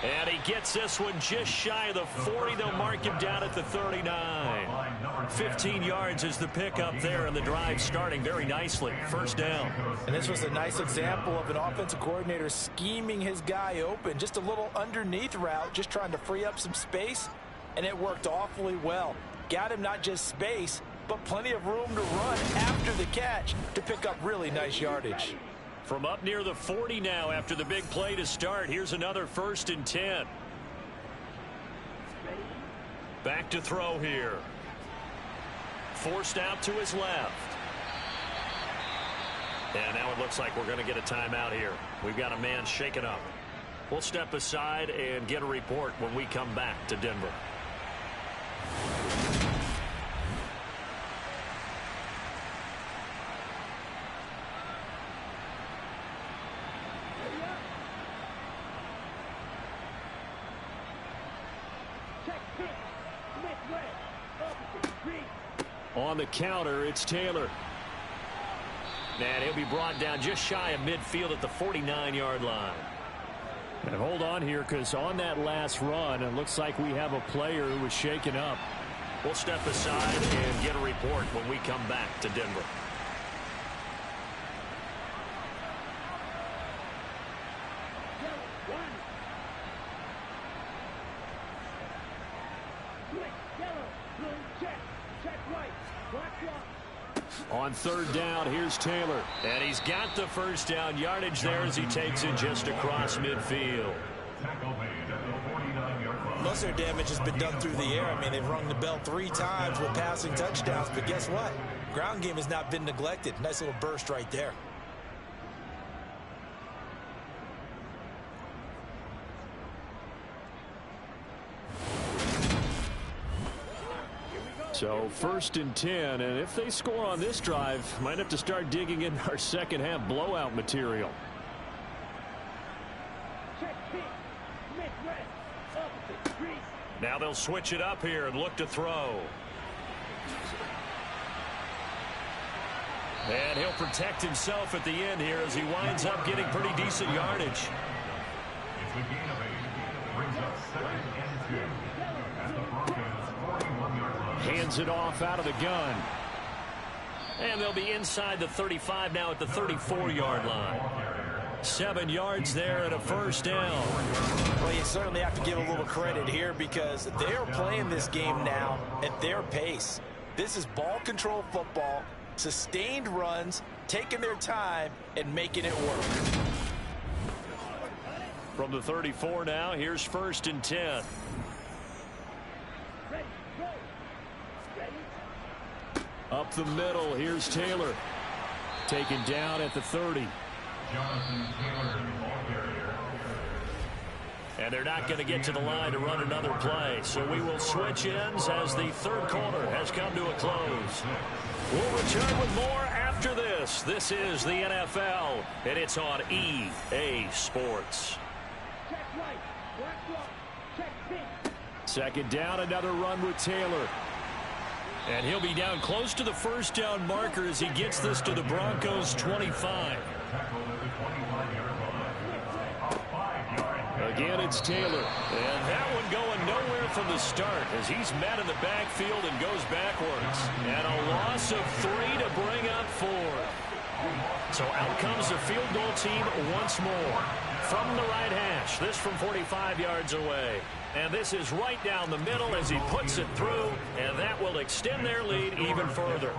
Speaker 2: And he gets this one just shy of the 40. They'll mark him down at the 39. 15 yards is the pickup there, and the drive starting very nicely. 1st down.
Speaker 3: And this was a nice example of an offensive coordinator scheming his guy open. Just a little underneath route, just trying to free up some space, and it worked awfully well. Got him not just space, but plenty of room to run after the catch to pick up really nice yardage.
Speaker 2: From up near the 40 now after the big play to start. Here's another 1st and 10. Back to throw here. Forced out to his left. And now it looks like we're going to get a timeout here. We've got a man shaken up. We'll step aside and get a report when we come back to Denver. On the counter, it's Taylor. And he'll be brought down just shy of midfield at the 49-yard line.
Speaker 6: And hold on here, because on that last run, it looks like we have a player who was shaken up.
Speaker 2: We'll step aside and get a report when we come back to Denver.
Speaker 6: On third down, here's Taylor.
Speaker 2: And he's got the first down yardage there as he takes it just across midfield.
Speaker 3: Most of their damage has been done through the air. I mean, they've rung the bell 3 times with passing touchdowns, but guess what? Ground game has not been neglected. Nice little burst right there.
Speaker 6: So 1st and 10, and if they score on this drive, might have to start digging in our second half blowout material.
Speaker 2: Now they'll switch it up here and look to throw. And he'll protect himself at the end here as he winds up getting pretty decent yardage.
Speaker 4: It's a gain of 8. Brings up 2nd and 2 at the Broncos' 41-yard line.
Speaker 6: Hands it off out of the gun.
Speaker 2: And they'll be inside the 35 now at the 34-yard line. 7 yards there and a first down.
Speaker 3: Well, you certainly have to give a little credit here because they're playing this game now at their pace. This is ball control football, sustained runs, taking their time and making it work.
Speaker 2: From the 34 now, here's 1st and 10.
Speaker 6: Up the middle, here's Taylor. Taken down at the 30.
Speaker 4: Jonathan Taylor, ball carrier.
Speaker 2: And they're not going to get to the line to run another play. So we will switch ends as the 3rd quarter has come to a close. We'll return with more after this. This is the NFL, and it's on EA Sports.
Speaker 6: 2nd down, another run with Taylor.
Speaker 2: And he'll be down close to the first down marker as he gets this to the Broncos' 25.
Speaker 6: Again, it's Taylor.
Speaker 2: And that one going nowhere from the start as he's met in the backfield and goes backwards. And a loss of 3 to bring up 4. So out comes the field goal team once more. From the right hash, this from 45 yards away. And this is right down the middle as he puts it through, and that will extend their lead even further.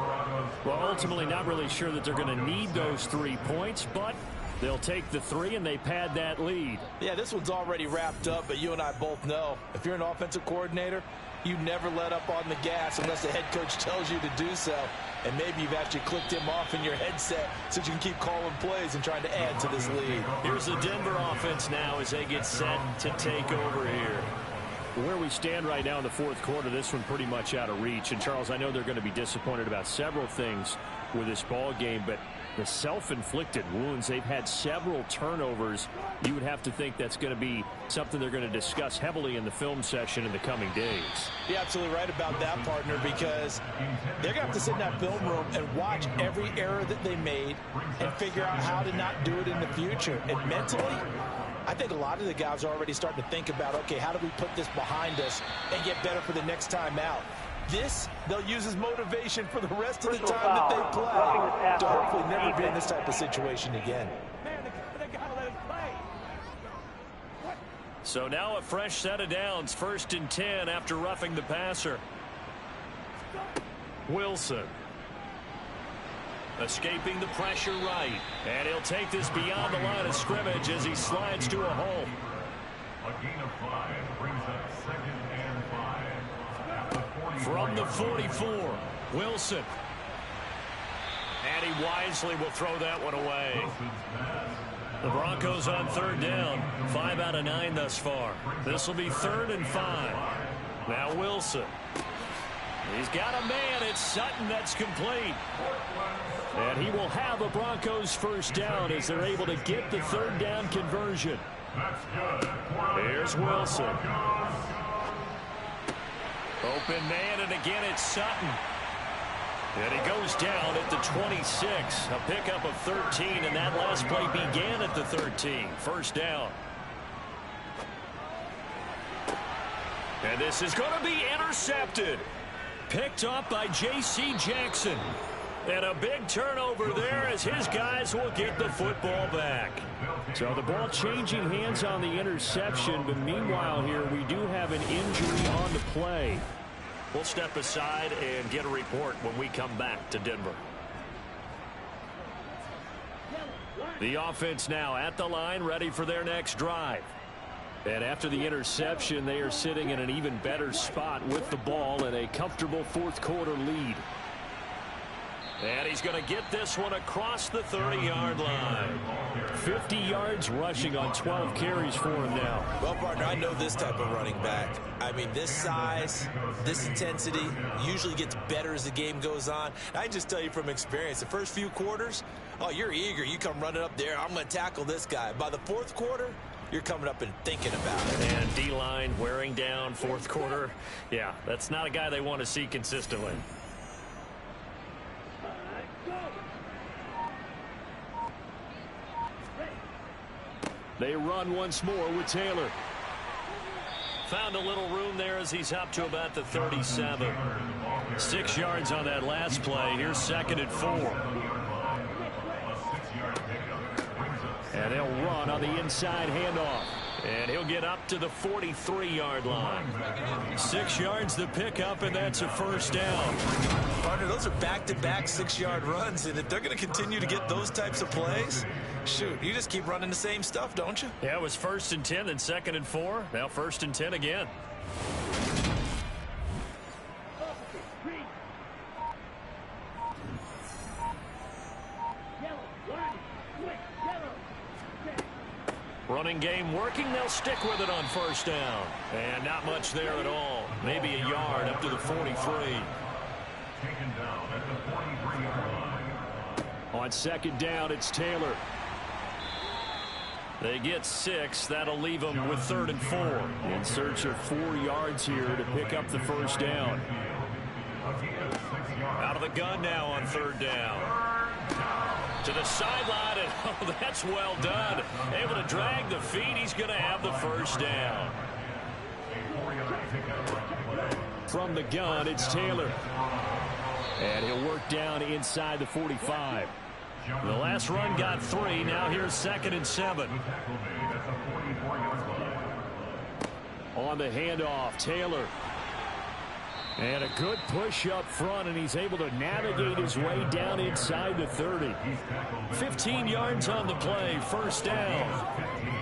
Speaker 6: Well, ultimately not really sure that they're going to need those 3 points, but they'll take the 3 and they pad that lead.
Speaker 3: Yeah, this one's already wrapped up, but you and I both know if you're an offensive coordinator, you never let up on the gas unless the head coach tells you to do so. And maybe you've actually clicked him off in your headset so you can keep calling plays and trying to add to this lead.
Speaker 2: Here's the Denver offense now as they get set to take over here.
Speaker 6: Where we stand right now in the 4th quarter, this one pretty much out of reach. And, Charles, I know they're going to be disappointed about several things with this ball game, but the self-inflicted wounds, they've had several turnovers. You would have to think that's going to be something they're going to discuss heavily in the film session in the coming days.
Speaker 3: You're absolutely right about that, partner, because they're going to have to sit in that film room and watch every error that they made and figure out how to not do it in the future. And mentally, I think a lot of the guys are already starting to think about, okay, how do we put this behind us and get better for the next time out? This, they'll use as motivation for the rest of the time that they play to hopefully never be in this type of situation again.
Speaker 2: So now a fresh set of downs, 1st and 10 after roughing the passer. Wilson. Escaping the pressure right. And he'll take this beyond the line of scrimmage as he slides to a hole.
Speaker 4: A gain of 5 brings up 2nd and 5.
Speaker 2: From the 44, Wilson. And he wisely will throw that one away. The Broncos on third down. 5 out of 9 thus far. This will be 3rd and 5. Now Wilson. He's got a man. It's Sutton that's complete. And he will have a Broncos first down as they're able to get the 3rd down conversion. Here's Wilson. Open man, and again it's Sutton. And he goes down at the 26. A pickup of 13, and that last play began at the 13. First down. And this is going to be intercepted. Picked up by J.C. Jackson. And a big turnover there as his guys will get the football back.
Speaker 6: So the ball changing hands on the interception, but meanwhile here we do have an injury on the play.
Speaker 2: We'll step aside and get a report when we come back to Denver. The offense now at the line, ready for their next drive. And after the interception, they are sitting in an even better spot with the ball and a comfortable fourth quarter lead. And he's going to get this one across the 30-yard line.
Speaker 6: 50 yards rushing on 12 carries for him now.
Speaker 5: Well, partner, I know this type of running back. I mean, this size, this intensity usually gets better as the game goes on. And I just tell you from experience, the first few quarters, oh, you're eager. You come running up there, I'm going to tackle this guy. By the fourth quarter, you're coming up and thinking about it.
Speaker 2: And D-line wearing down fourth quarter. Yeah, that's not a guy they want to see consistently.
Speaker 6: They run once more with Taylor.
Speaker 2: Found a little room there as he's up to about the 37. 6 yards on that last play. Here's 2nd and 4.
Speaker 6: And they'll run on the inside handoff.
Speaker 2: And he'll get up to the 43-yard line. 6 yards the pickup, and that's a first down.
Speaker 5: Partner, those are back-to-back 6-yard runs, and if they're going to continue to get those types of plays, shoot, you just keep running the same stuff, don't you?
Speaker 2: Yeah, it was 1st and 10, then 2nd and 4. Now 1st and 10 again. Running game working. They'll stick with it on first down. And not much there at all. Maybe a yard up to the 43.
Speaker 4: Taken down at the 43-yard line.
Speaker 6: On 2nd down, it's Taylor.
Speaker 2: They get 6. That'll leave them with 3rd and 4.
Speaker 6: In search of 4 yards here to pick up the first down.
Speaker 2: Out of the gun now on 3rd down. To the sideline, and oh, that's well done. Able to drag the feet. He's going to have the first down.
Speaker 6: From the gun, it's Taylor. And he'll work down inside the 45.
Speaker 2: The last run got 3. Now here's 2nd and 7.
Speaker 6: On the handoff, Taylor. And a good push up front, and he's able to navigate his way down inside the 30. 15 yards on the play, first down.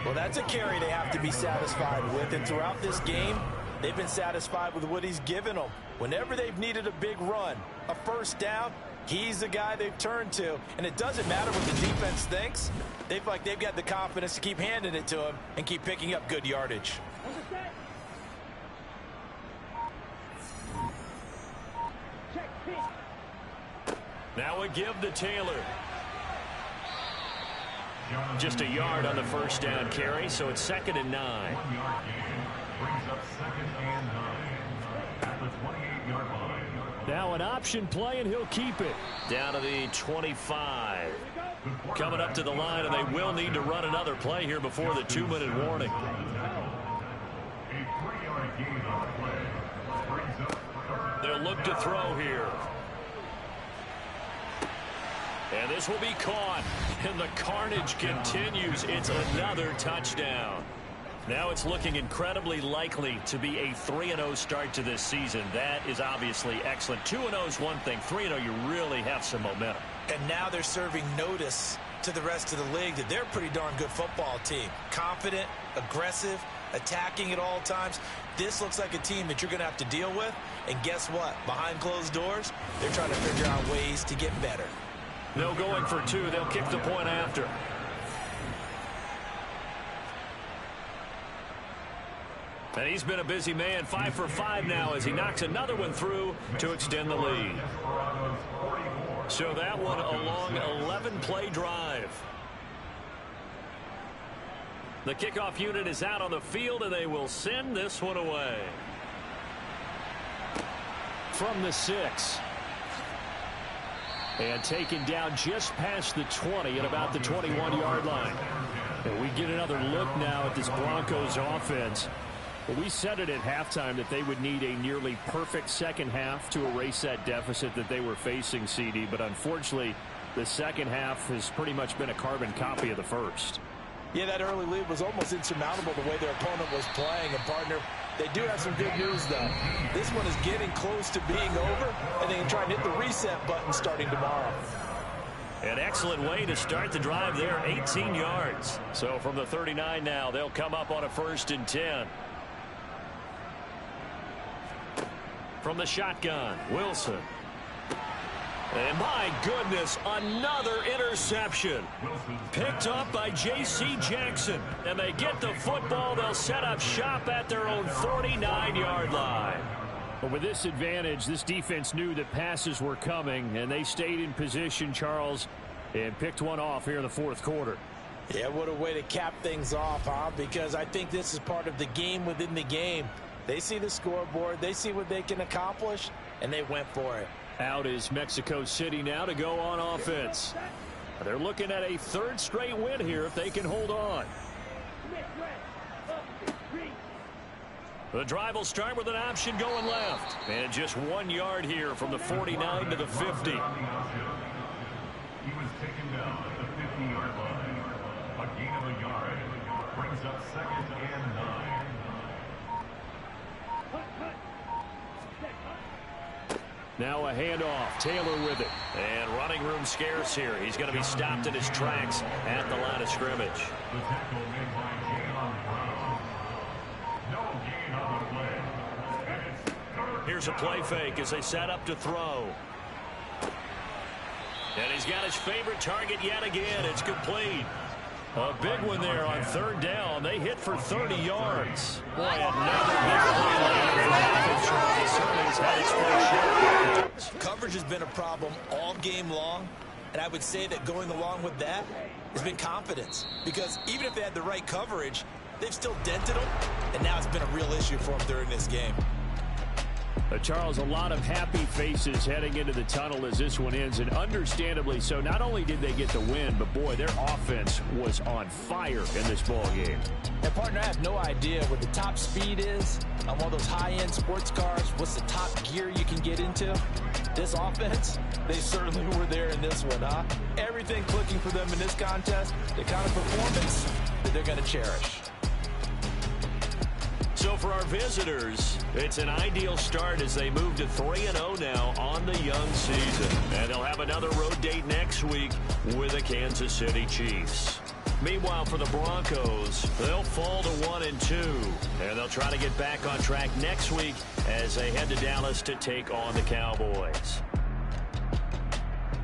Speaker 5: Well, that's a carry they have to be satisfied with, and throughout this game, they've been satisfied with what he's given them. Whenever they've needed a big run, a first down, he's the guy they've turned to. And it doesn't matter what the defense thinks. They've got the confidence to keep handing it to him and keep picking up good yardage.
Speaker 2: Now a give to Taylor. Just a yard on the first down carry, so it's 2nd and 9.
Speaker 4: 1 yard gain brings up 2nd and 9 at the 28-yard line.
Speaker 6: Now an option play, and he'll keep it.
Speaker 2: Down to the 25. Coming up to the line, and they will need to run another play here before the 2-minute warning.
Speaker 4: A 3-yard gain on the play brings up.
Speaker 2: They'll look to throw here. And this will be caught, and the carnage continues. It's another touchdown. Now it's looking incredibly likely to be a 3-0 start to this season. That is obviously excellent. 2-0 is one thing. 3-0, you really have some momentum.
Speaker 5: And now they're serving notice to the rest of the league that they're a pretty darn good football team. Confident, aggressive,
Speaker 3: attacking at all times. This looks like a team that you're going to have to deal with. And guess what? Behind closed doors, they're trying to figure out ways to get better.
Speaker 2: No going for two. They'll kick the point after. And he's been a busy man, 5 for 5 now as he knocks another one through to extend the lead. So that one a long 11-play drive. The kickoff unit is out on the field, and they will send this one away.
Speaker 6: From the 6. And taken down just past the 20 at about the 21-yard line. And we get another look now at this Broncos offense. Well, we said it at halftime that they would need a nearly perfect second half to erase that deficit that they were facing, CD. But unfortunately, the second half has pretty much been a carbon copy of the first.
Speaker 3: Yeah, that early lead was almost insurmountable the way their opponent was playing. And, partner, they do have some good news, though. This one is getting close to being over, and they can try and hit the reset button starting tomorrow.
Speaker 2: An excellent way to start the drive there, 18 yards. So from the 39 now, they'll come up on a 1st and 10. From the shotgun, Wilson. And my goodness, another interception. Picked up by J.C. Jackson. And they get the football. They'll set up shop at their own 49-yard line.
Speaker 6: But with this advantage, this defense knew that passes were coming, and they stayed in position, Charles, and picked one off here in the fourth quarter.
Speaker 3: Yeah, what a way to cap things off, huh? Because I think this is part of the game within the game. They see the scoreboard, they see what they can accomplish, and they went for it.
Speaker 6: Out is Mexico City now to go on offense. They're looking at a 3rd straight win here if they can hold on.
Speaker 2: The drive will start with an option going left. And just 1 yard here from the 49 to the 50.
Speaker 4: He was taken down at the 50-yard line. A gain of a yard brings up 2nd and 9.
Speaker 6: Now a handoff. Taylor with it.
Speaker 2: And running room scarce here. He's going to be stopped in his tracks at the line of scrimmage.
Speaker 4: The tackle made by Jalen Brown. No gain on the play. And it's 3rd.
Speaker 2: Here's a play fake as they set up to throw. And he's got his favorite target yet again. It's complete.
Speaker 6: A big one there on 3rd down. They hit for 30 yards. Boy, another big play.
Speaker 3: Coverage has been a problem all game long, and I would say that going along with that has been confidence. Because even if they had the right coverage, they've still dented them, and now it's been a real issue for them during this game.
Speaker 6: Charles, a lot of happy faces heading into the tunnel as this one ends, and understandably so. Not only did they get the win, but boy, their offense was on fire in this ball game.
Speaker 3: And partner, I have no idea what the top speed is on one of those high-end sports cars. What's the top gear you can get into? This offense, they certainly were there in this one, huh? Everything clicking for them in this contest, the kind of performance that they're going to cherish.
Speaker 2: So for our visitors, it's an ideal start as they move to 3-0 now on the young season. And they'll have another road date next week with the Kansas City Chiefs. Meanwhile, for the Broncos, they'll fall to 1-2. And they'll try to get back on track next week as they head to Dallas to take on the Cowboys.